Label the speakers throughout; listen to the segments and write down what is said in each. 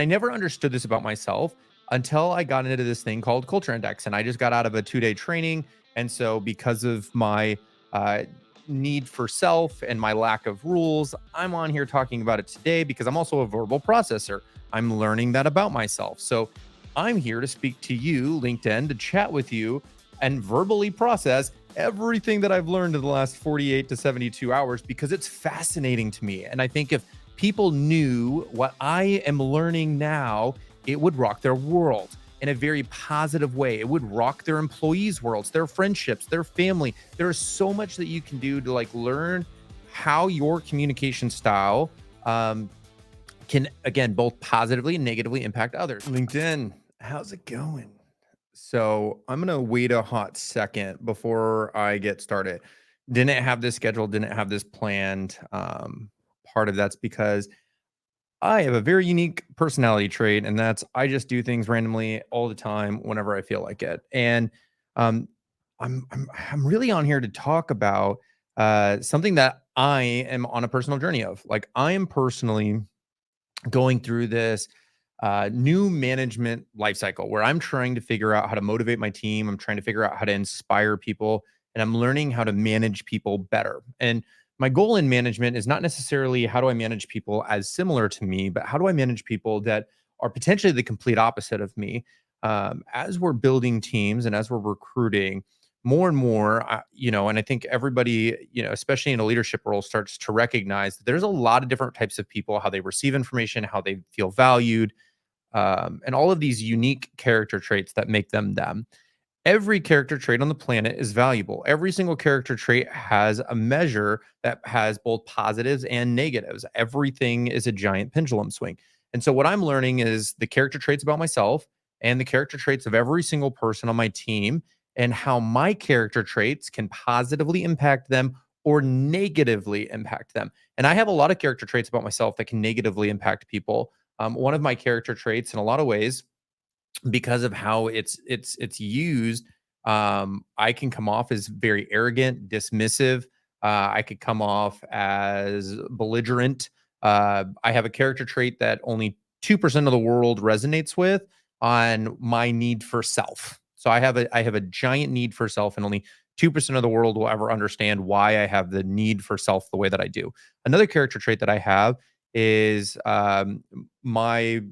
Speaker 1: I never understood this about myself until I got into this thing called Culture Index. And I just got out of a 2-day training. And so, because of my uh, need for self and my lack of rules, I'm on here talking about it today because I'm also a verbal processor. I'm learning that about myself. So, I'm here to speak to you, LinkedIn, to chat with you and verbally process everything that I've learned in the last 48 to 72 hours because it's fascinating to me. And I think if people knew what I am learning now, it would rock their world in a very positive way. It would rock their employees' worlds, their friendships, their family. There is so much that you can do to learn how your communication style can, again, both positively and negatively impact others. LinkedIn, how's it going? So I'm gonna wait a hot second before I get started. Didn't have this scheduled, didn't have this planned. Part of that's because I have a very unique personality trait, and that's I just do things randomly all the time whenever I feel like it. And um, I'm really on here to talk about something that I am on a personal journey of. Like I am personally going through this new management life cycle where I'm trying to figure out how to motivate my team. I'm trying to figure out how to inspire people, and I'm learning how to manage people better. And my goal in management is not necessarily how do I manage people as similar to me, but how do I manage people that are potentially the complete opposite of me. As we're building teams and as we're recruiting, more and more, and I think everybody, especially in a leadership role, starts to recognize that there's a lot of different types of people, how they receive information, how they feel valued, and all of these unique character traits that make them them. Every character trait on the planet is valuable. Every single character trait has a measure that has both positives and negatives. Everything is a giant pendulum swing. And so, what I'm learning is the character traits about myself and the character traits of every single person on my team, and how my character traits can positively impact them or negatively impact them. And I have a lot of character traits about myself that can negatively impact people. One of my character traits, in a lot of ways, because of how it's used, I can come off as very arrogant, dismissive. I could come off as belligerent. I have a character trait that only 2% of the world resonates with on my need for self. So I have a giant need for self, and only 2% of the world will ever understand why I have the need for self the way that I do. Another character trait that I have is my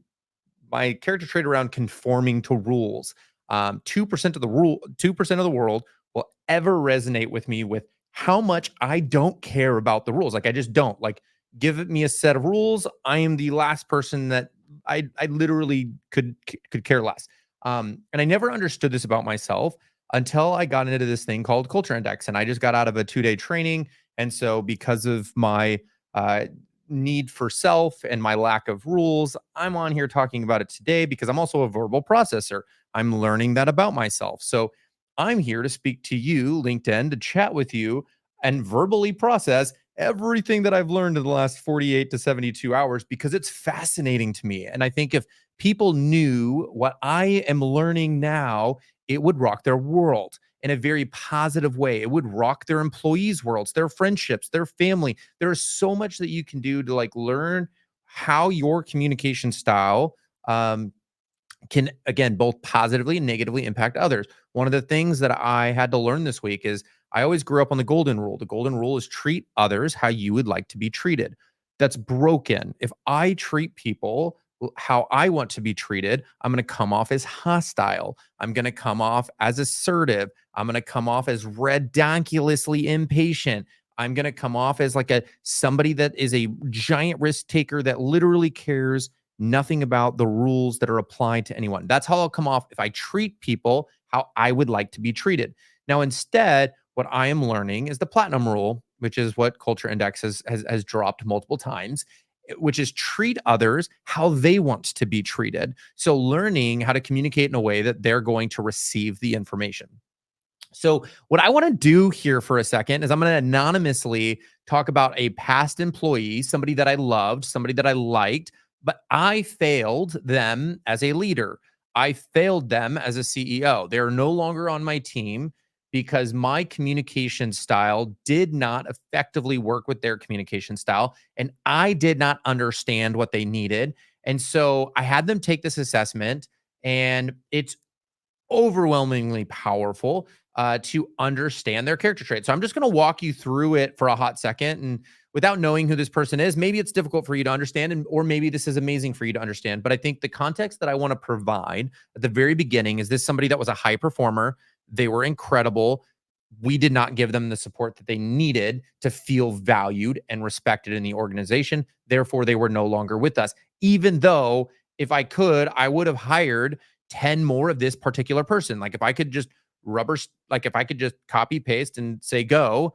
Speaker 1: character trait around conforming to rules. 2% of the world will ever resonate with me with how much I don't care about the rules. Like I just don't. Like give it me a set of rules. I am the last person that I literally could care less. And I never understood this about myself until I got into this thing called Culture Index. And I just got out of a 2-day training. And so, because of my uh, need for self and my lack of rules, I'm on here talking about it today because I'm also a verbal processor. I'm learning that about myself. So I'm here to speak to you, LinkedIn, to chat with you and verbally process everything that I've learned in the last 48 to 72 hours because it's fascinating to me. And I think if people knew what I am learning now, it would rock their world in a very positive way. It would rock their employees' worlds, their friendships, their family. There is so much that you can do to learn how your communication style can, again, both positively and negatively impact others. One of the things that I had to learn this week is I always grew up on the golden rule. The golden rule is treat others how you would like to be treated. That's broken. If I treat people how I want to be treated, I'm going to come off as hostile. I'm going to come off as assertive. I'm going to come off as ridiculously impatient. I'm going to come off as like a somebody that is a giant risk taker that literally cares nothing about the rules that are applied to anyone. That's how I'll come off if I treat people how I would like to be treated. Now, instead, what I am learning is the platinum rule, which is what Culture Index has dropped multiple times, which is treat others how they want to be treated. So, learning how to communicate in a way that they're going to receive the information. So, what I want to do here for a second is I'm going to anonymously talk about a past employee, somebody that I loved, somebody that I liked, but I failed them as a leader. I failed them as a CEO. They're no longer on my team because my communication style did not effectively work with their communication style. And I did not understand what they needed. And so I had them take this assessment, and it's overwhelmingly powerful to understand their character traits. So I'm just going to walk you through it for a hot second. And without knowing who this person is, maybe it's difficult for you to understand, or maybe this is amazing for you to understand. But I think the context that I want to provide at the very beginning is this: somebody that was a high performer. They were incredible. We did not give them the support that they needed to feel valued and respected in the organization. Therefore, they were no longer with us. Even though, if I could, I would have hired 10 more of this particular person. Like, if I could just like, if I could just copy paste and say go,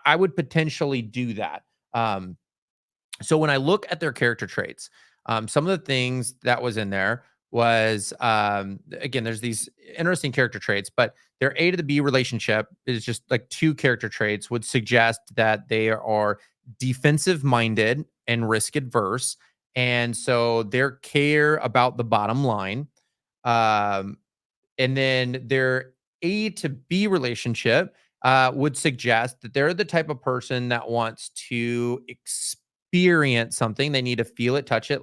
Speaker 1: I would potentially do that. Um, so when I look at their character traits, some of the things that was in there was, again, there's these interesting character traits, but their A to the B relationship is just like two character traits would suggest that they are defensive minded and risk adverse. And so their care about the bottom line. Um, and then their A to B relationship would suggest that they're the type of person that wants to experience something. They need to feel it, touch it,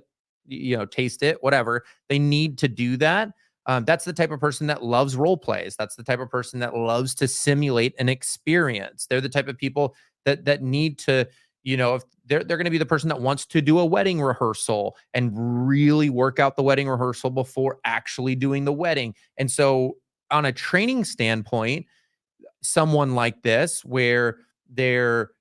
Speaker 1: taste it, whatever. They need to do that. That's the type of person that loves role plays. That's the type of person that loves to simulate an experience. They're the type of people that need to, if they're going to be the person that wants to do a wedding rehearsal and really work out the wedding rehearsal before actually doing the wedding. And so, on a training standpoint, someone like this, where their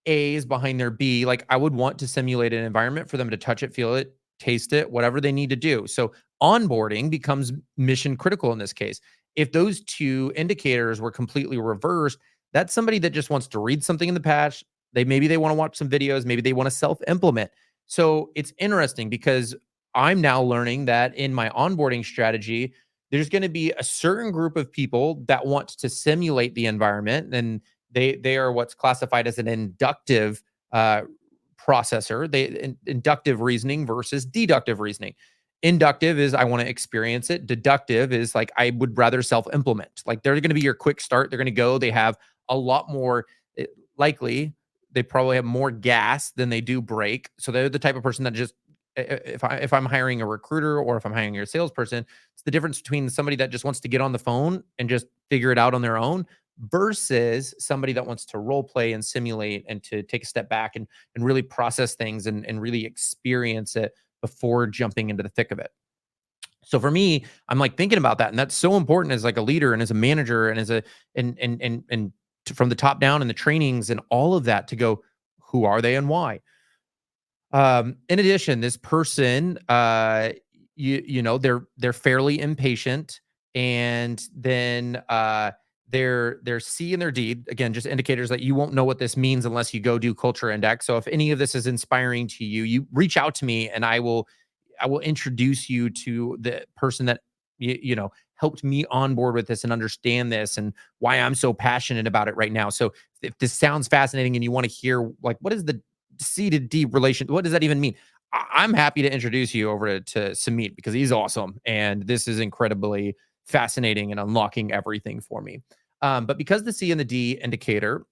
Speaker 1: A is behind their B, like, I would want to simulate an environment for them to touch it, feel it, taste it, whatever they need to do. So onboarding becomes mission critical in this case. If those two indicators were completely reversed, that's somebody that just wants to read something in the patch. Maybe they want to watch some videos, maybe they want to self-implement. So it's interesting because I'm now learning that in my onboarding strategy, there's going to be a certain group of people that want to simulate the environment, and they are what's classified as an inductive uh, processor. Inductive reasoning versus deductive reasoning. Inductive is, I want to experience it. Deductive is like, I would rather self-implement. Like, they're going to be your quick start. They're going to go. They have a lot more, likely. They probably have more gas than they do brake. So they're the type of person that just, if I'm hiring a recruiter or if I'm hiring a salesperson, it's the difference between somebody that just wants to get on the phone and just figure it out on their own versus somebody that wants to role play and simulate and to take a step back and really process things and really experience it before jumping into the thick of it. So for me, I'm like thinking about that, and that's so important as like a leader and as a manager and as a from the top down and the trainings and all of that to go, who are they and why? In addition, this person, they're fairly impatient, and then their C and their D, again, just indicators that you won't know what this means unless you go do culture index. So if any of this is inspiring to you, you reach out to me, and I will introduce you to the person that helped me on board with this and understand this and why I'm so passionate about it right now. So if this sounds fascinating and you want to hear, like, what is the C to D relation, what does that even mean? I'm happy to introduce you over to Samit, because he's awesome and this is incredibly fascinating and unlocking everything for me. But because the C and the D indicator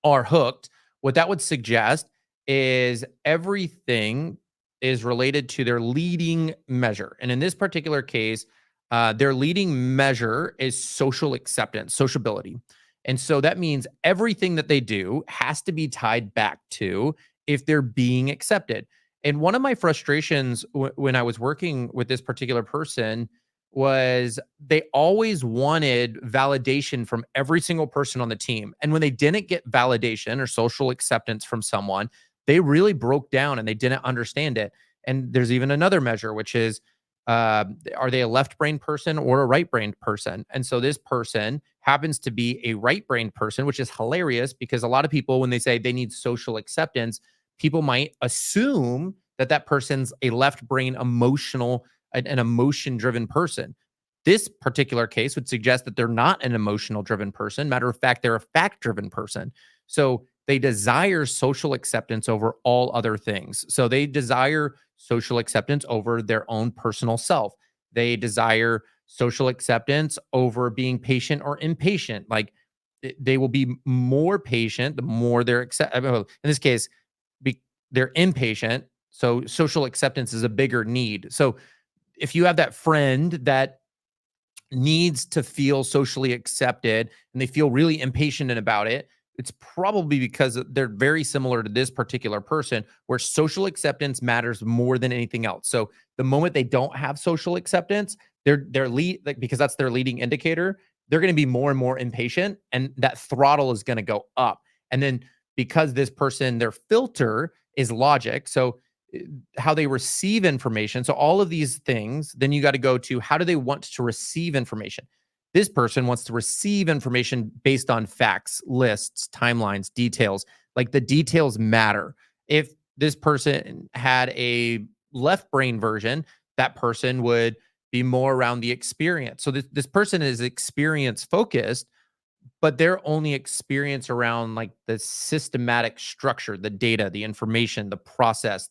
Speaker 1: are hooked, what that would suggest is everything is related to their leading measure. And in this particular case, their leading measure is social acceptance, sociability. And so that means everything that they do has to be tied back to if they're being accepted. And one of my frustrations when I was working with this particular person was they always wanted validation from every single person on the team. And when they didn't get validation or social acceptance from someone, they really broke down and they didn't understand it. And there's even another measure, which is, are they a left brain person or a right brain person? And so this person happens to be a right brain person, which is hilarious because a lot of people, when they say they need social acceptance, people might assume that that person's a left brain emotional, an emotion driven person. This particular case would suggest that they're not an emotional driven person. Matter of fact, they're a fact driven person. So they desire social acceptance over all other things. So they desire social acceptance over their own personal self. They desire social acceptance over being patient or impatient. Like, they will be more patient the more they're accept. In this case, they're impatient. So social acceptance is a bigger need. So if you have that friend that needs to feel socially accepted and they feel really impatient about it, it's probably because they're very similar to this particular person where social acceptance matters more than anything else. So the moment they don't have social acceptance, their lead, like, because that's their leading indicator, they're going to be more and more impatient and that throttle is going to go up. And then because this person, their filter is logic. So uh, how they receive information. So all of these things, then you got to go to how do they want to receive information? This person wants to receive information based on facts, lists, timelines, details. Like the details matter. If this person had a left brain version, that person would be more around the experience. So this person is experience focused, but their only experience around like the systematic structure, the data, the information, the process,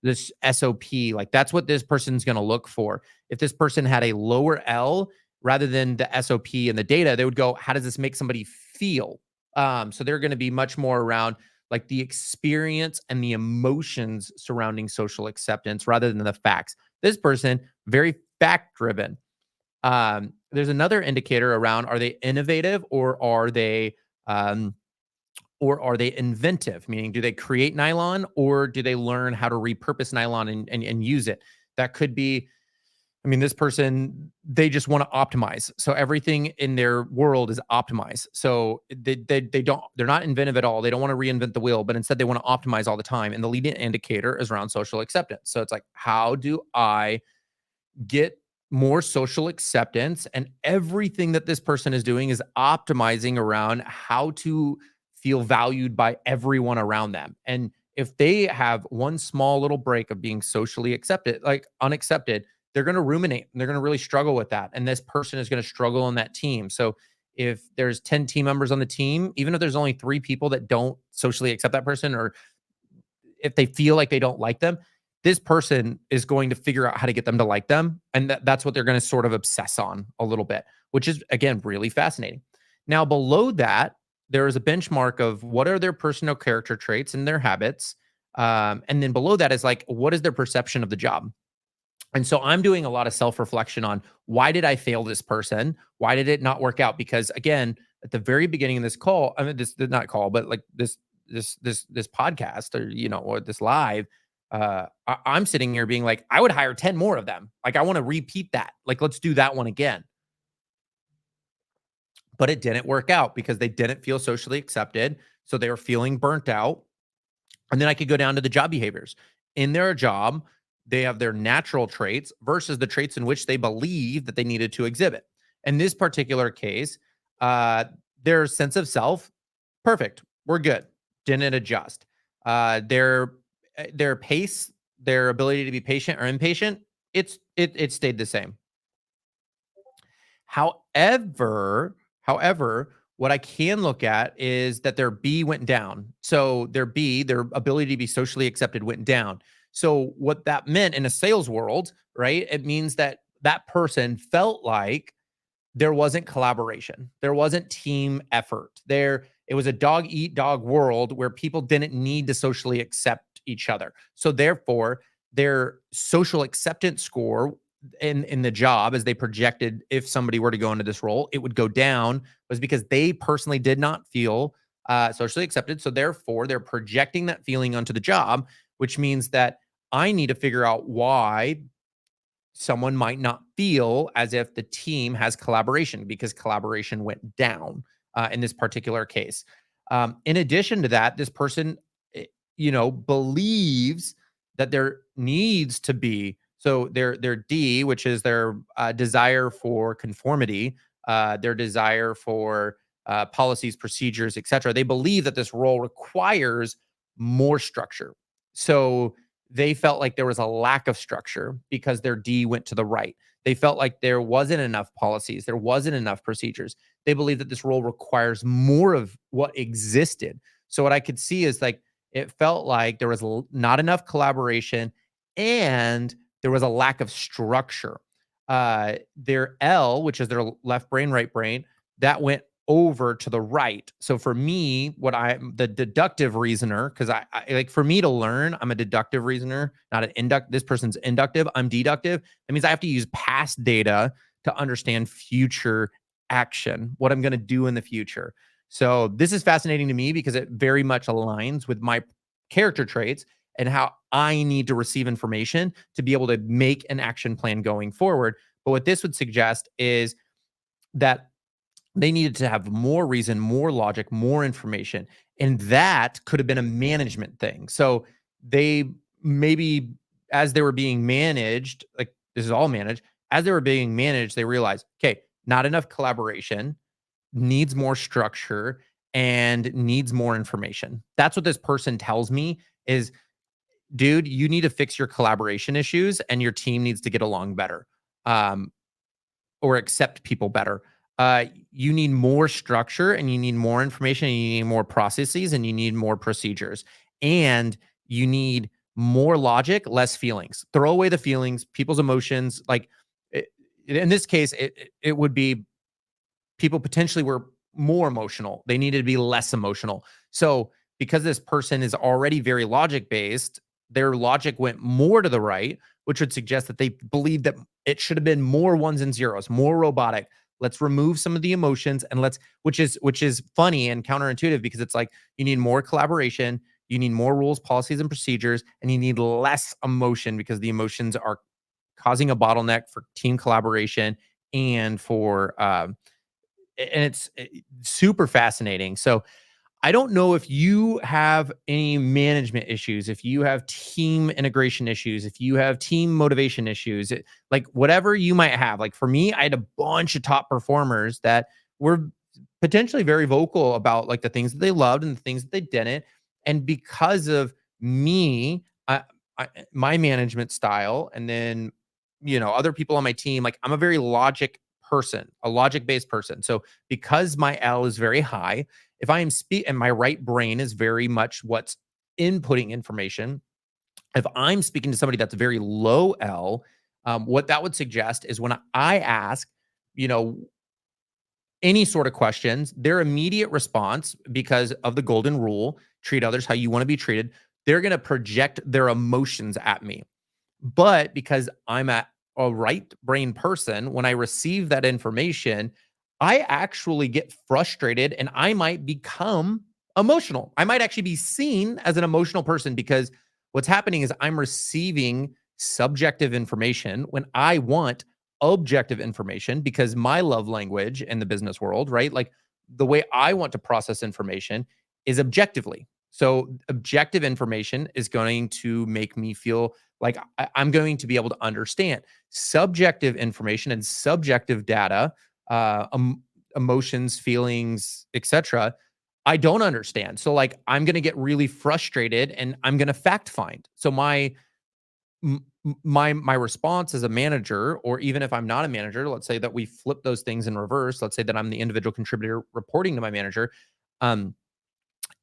Speaker 1: this SOP, like that's what this person's going to look for. If this person had a lower L rather than the SOP and the data, they would go, how does this make somebody feel? So they're going to be much more around like the experience and the emotions surrounding social acceptance rather than the facts. This person, very fact driven. There's another indicator around are they innovative um, or are they inventive? Meaning, do they create nylon or do they learn how to repurpose nylon and use it? That could be, I mean, this person, they just want to optimize. So everything in their world is optimized. So they're not inventive at all. They don't want to reinvent the wheel, but instead they want to optimize all the time. And the leading indicator is around social acceptance. So it's like, how do I get more social acceptance? And everything that this person is doing is optimizing around how to feel valued by everyone around them. And if they have one small little break of being socially accepted, like unaccepted, they're going to ruminate and they're going to really struggle with that. And this person is going to struggle on that team. So if there's 10 team members on the team, even if there's only 3 people that don't socially accept that person, or if they feel like they don't like them, this person is going to figure out how to get them to like them. And that's what they're going to sort of obsess on a little bit, which is, again, really fascinating. Now, below that, there is a benchmark of what are their personal character traits and their habits. And then below that is like, what is their perception of the job? And so I'm doing a lot of self reflection on why did I fail this person? Why did it not work out? Because again, at the very beginning of this call, I mean, this not call, but like this podcast or, or this live, I'm sitting here being like, I would hire 10 more of them. Like, I want to repeat that. Like, let's do that one again. But it didn't work out because they didn't feel socially accepted. So they were feeling burnt out. And then I could go down to the job behaviors. In their job, they have their natural traits versus the traits in which they believe that they needed to exhibit. In this particular case, uh, their sense of self, perfect. We're good. Didn't adjust. Their pace, their ability to be patient or impatient, it stayed the same. However, what I can look at is that their B went down. So their B, their ability to be socially accepted went down. So what that meant in a sales world, right? It means that that person felt like there wasn't collaboration. There wasn't team effort. It was a dog eat dog world where people didn't need to socially accept each other. So therefore, their social acceptance score in the job, as they projected, if somebody were to go into this role, it would go down, was because they personally did not feel socially accepted. So therefore, they're projecting that feeling onto the job, which means that I need to figure out why someone might not feel as if the team has collaboration because collaboration went down in this particular case. In addition to that, this person, believes that there needs to be their D, which is their desire for conformity, their desire for policies, procedures, etc. They believe that this role requires more structure. So they felt like there was a lack of structure because their D went to the right. They felt like there wasn't enough policies, there wasn't enough procedures. They believe that this role requires more of what existed. So what I could see is like it felt like there was not enough collaboration and there was a lack of structure. Their L, which is their left brain, right brain, that went over to the right. So for me, the deductive reasoner, because I like for me to learn, I'm a deductive reasoner, not an induct. This person's inductive, I'm deductive. That means I have to use past data to understand future action, what I'm going to do in the future. So this is fascinating to me because it very much aligns with my character traits and how I need to receive information to be able to make an action plan going forward. But what this would suggest is that they needed to have more reason, more logic, more information. And that could have been a management thing. So they maybe, as they were being managed, like this is all managed, as they were being managed, they realized, okay, not enough collaboration, needs more structure, and needs more information. That's what this person tells me is, dude, you need to fix your collaboration issues and your team needs to get along better. Um, or accept people better. You need more structure and you need more information and you need more processes and you need more procedures. And you need more logic, less feelings. Throw away the feelings, people's emotions. Like in this case, it would be people potentially were more emotional. They needed to be less emotional. So because this person is already very logic based, their logic went more to the right, which would suggest that they believe that it should have been more ones and zeros, more robotic. Let's remove some of the emotions and which is funny and counterintuitive because it's like you need more collaboration, you need more rules, policies, and procedures, and you need less emotion because the emotions are causing a bottleneck for team collaboration and for and it's super fascinating. So I don't know if you have any management issues, if you have team integration issues, if you have team motivation issues, like whatever you might have. Like for me, I had a bunch of top performers that were potentially very vocal about like the things that they loved and the things that they didn't. And because of me, my management style, and then other people on my team, like I'm a very logic person, a logic based person. So because my L is very high, if I am and my right brain is very much what's inputting information. If I'm speaking to somebody that's very low L, what that would suggest is when I ask, you know, any sort of questions, their immediate response, because of the golden rule, treat others how you want to be treated, they're going to project their emotions at me. But because I'm a right brain person, when I receive that information, I actually get frustrated and I might become emotional. I might actually be seen as an emotional person because what's happening is I'm receiving subjective information when I want objective information because my love language in the business world, right? Like the way I want to process information is objectively. So objective information is going to make me feel like I'm going to be able to understand subjective information and subjective data, emotions, feelings, etc. I don't understand. So like I'm going to get really frustrated and I'm going to fact find. So my response as a manager, or even if I'm not a manager, let's say that we flip those things in reverse. Let's say that I'm the individual contributor reporting to my manager. Um,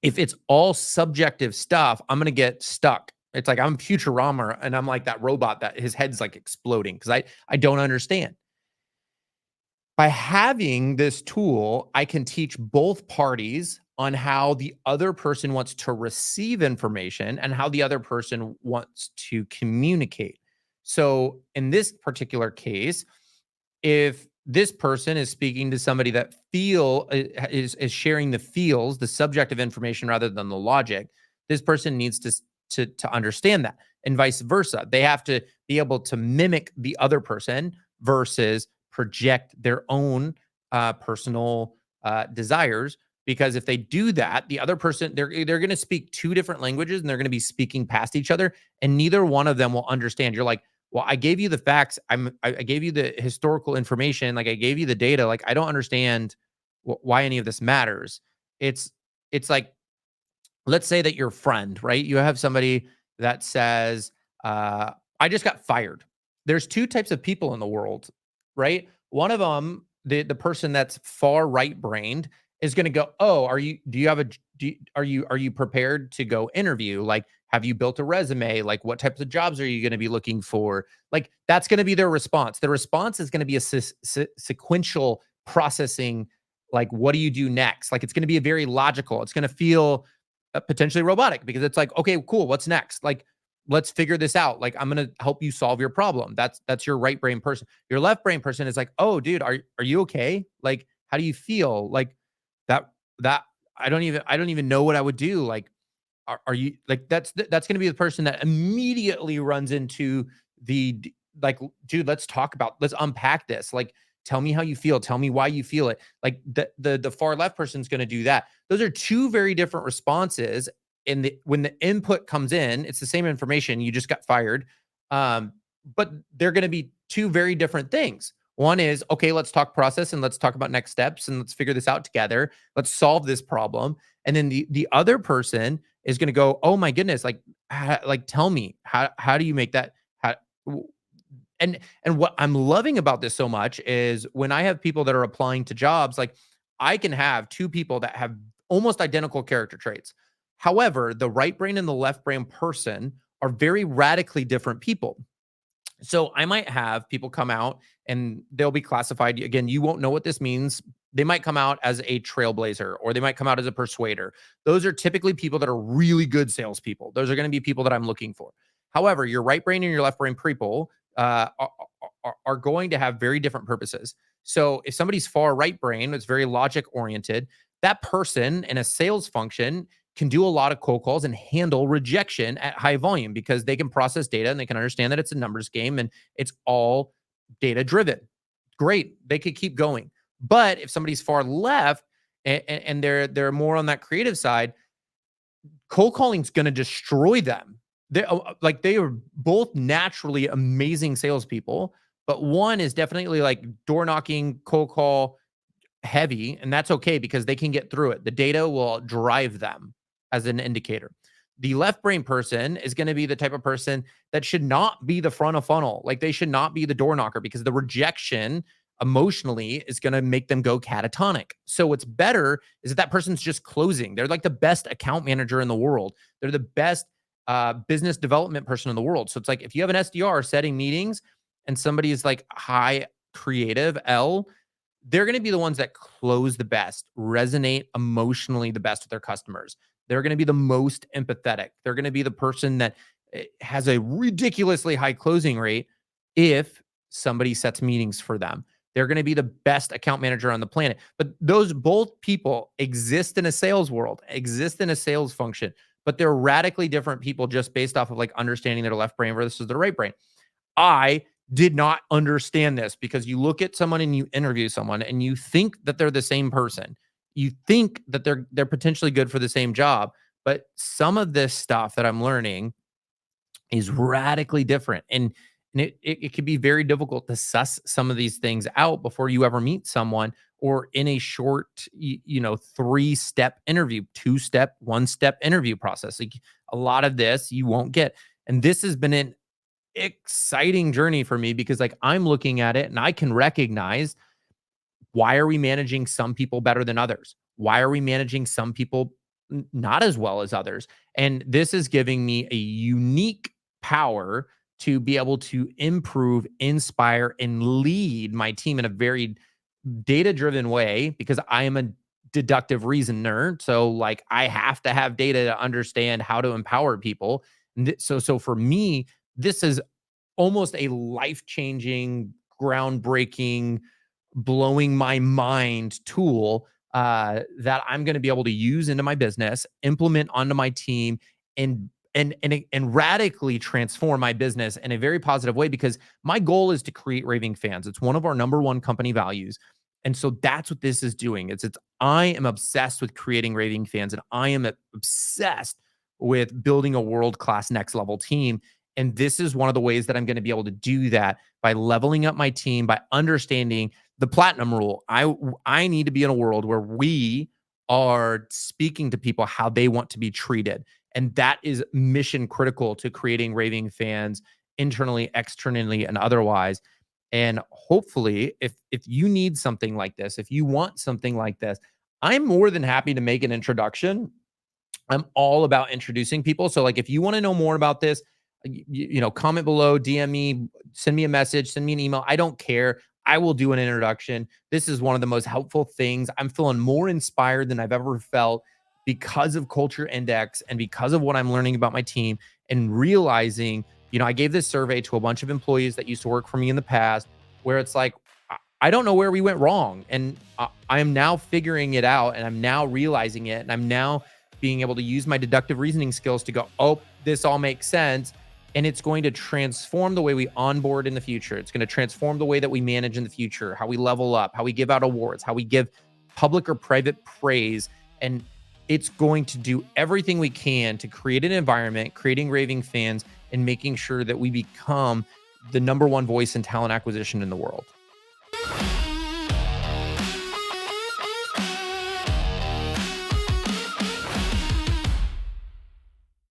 Speaker 1: if it's all subjective stuff, I'm gonna get stuck. It's like I'm Futurama and I'm like that robot that his head's like exploding because I don't understand. By having this tool, I can teach both parties on how the other person wants to receive information and how the other person wants to communicate. So in this particular case, if this person is speaking to somebody that is sharing the feels, the subjective information rather than the logic, this person needs to understand that, and vice versa. They have to be able to mimic the other person versus project their own personal desires. Because if they do that, the other person they're going to speak two different languages and they're going to be speaking past each other, and neither one of them will understand. You're like, well, I gave you the facts. I gave you the historical information. Like I gave you the data. Like I don't understand why any of this matters. It's it's like, let's say that your friend, right? You have somebody that says, I just got fired. There's two types of people in the world, right? One of them, the person that's far right brained is going to go, oh, do you have a, are you prepared to go interview? Like, have you built a resume? Like, what types of jobs are you going to be looking for? Like, that's going to be their response. The response is going to be a sequential processing Like, what do you do next? Like, it's going to be a very logical. It's going to feel potentially robotic because it's like, okay, cool. What's next? Like, let's figure this out. Like, I'm going to help you solve your problem. That's your right brain person. Your left brain person is like, oh, dude, are you okay? Like, how do you feel? Like that that I don't even know what I would do. Like, are you like that's going to be the person that immediately runs into like, dude, let's unpack this. Like, tell me how you feel, tell me why you feel it. Like the far left person's going to do that. Those are two very different responses. In the When the input comes in, it's the same information, you just got fired. um but they're going to be two very different things. One is, okay, let's talk process and let's talk about next steps and let's figure this out together, let's solve this problem. And then the other person is going to go, oh my goodness, like tell me, how do you make that, how, and what I'm loving about this so much is when I have people that are applying to jobs, like, I can have two people that have almost identical character traits. However, the right brain and the left brain person are very radically different people. So I might have people come out and they'll be classified. Again, you won't know what this means. They might come out as a trailblazer or they might come out as a persuader. Those are typically people that are really good salespeople. Those are going to be people that I'm looking for. However, your right brain and your left brain people are going to have very different purposes. So if somebody's far right brain, it's very logic oriented, that person in a sales function can do a lot of cold calls and handle rejection at high volume because they can process data and they can understand that it's a numbers game and it's all data driven. Great. They could keep going. But if somebody's far left and they're more on that creative side, cold calling is going to destroy them. They are both naturally amazing salespeople, but one is definitely like door knocking, cold call heavy, and that's okay because they can get through it. The data will drive them as an indicator. The left brain person is going to be the type of person that should not be the front of funnel. Like, they should not be the door knocker because the rejection emotionally is going to make them go catatonic. So what's better is that person's just closing. They're like the best account manager in the world. They're the best business development person in the world. So it's like, if you have an SDR setting meetings and somebody is like high creative L, they're going to be the ones that close the best, resonate emotionally the best with their customers. They're going to be the most empathetic. They're going to be the person that has a ridiculously high closing rate if somebody sets meetings for them. They're going to be the best account manager on the planet. But those both people exist in a sales world, exist in a sales function, but they're radically different people just based off of like understanding their left brain versus their right brain. I did not understand this because you look at someone and you interview someone and you think that they're the same person. You think that they're potentially good for the same job, but some of this stuff that I'm learning is radically different. And it can be very difficult to suss some of these things out before you ever meet someone or in a short, 3-step interview, 2-step, 1-step interview process. Like, a lot of this you won't get. And this has been an exciting journey for me because like I'm looking at it and I can recognize, why are we managing some people better than others? Why are we managing some people not as well as others? And this is giving me a unique power to be able to improve, inspire, and lead my team in a very data driven way because I am a deductive reasoner. So like I have to have data to understand how to empower people. So for me, this is almost a life-changing, groundbreaking, blowing my mind tool that I'm going to be able to use into my business, implement onto my team, and and radically transform my business in a very positive way because my goal is to create raving fans. It's one of our number one company values. And so that's what this is doing. It's I am obsessed with creating raving fans and I am obsessed with building a world-class next level team. And this is one of the ways that I'm going to be able to do that by leveling up my team, by understanding the platinum rule. I need to be in a world where we are speaking to people how they want to be treated. And that is mission critical to creating raving fans internally, externally, and otherwise. And hopefully, if you need something like this, if you want something like this, I'm more than happy to make an introduction. I'm all about introducing people. So like if you want to know more about this, comment below, DM me, send me a message, send me an email. I don't care. I will do an introduction. This is one of the most helpful things. I'm feeling more inspired than I've ever felt because of Culture Index and because of what I'm learning about my team and realizing, I gave this survey to a bunch of employees that used to work for me in the past where it's like, I don't know where we went wrong. And I am now figuring it out and I'm now realizing it. And I'm now being able to use my deductive reasoning skills to go, oh, this all makes sense. And it's going to transform the way we onboard in the future. It's going to transform the way that we manage in the future, how we level up, how we give out awards, how we give public or private praise. And it's going to do everything we can to create an environment, creating raving fans, and making sure that we become the number one voice in talent acquisition in the world.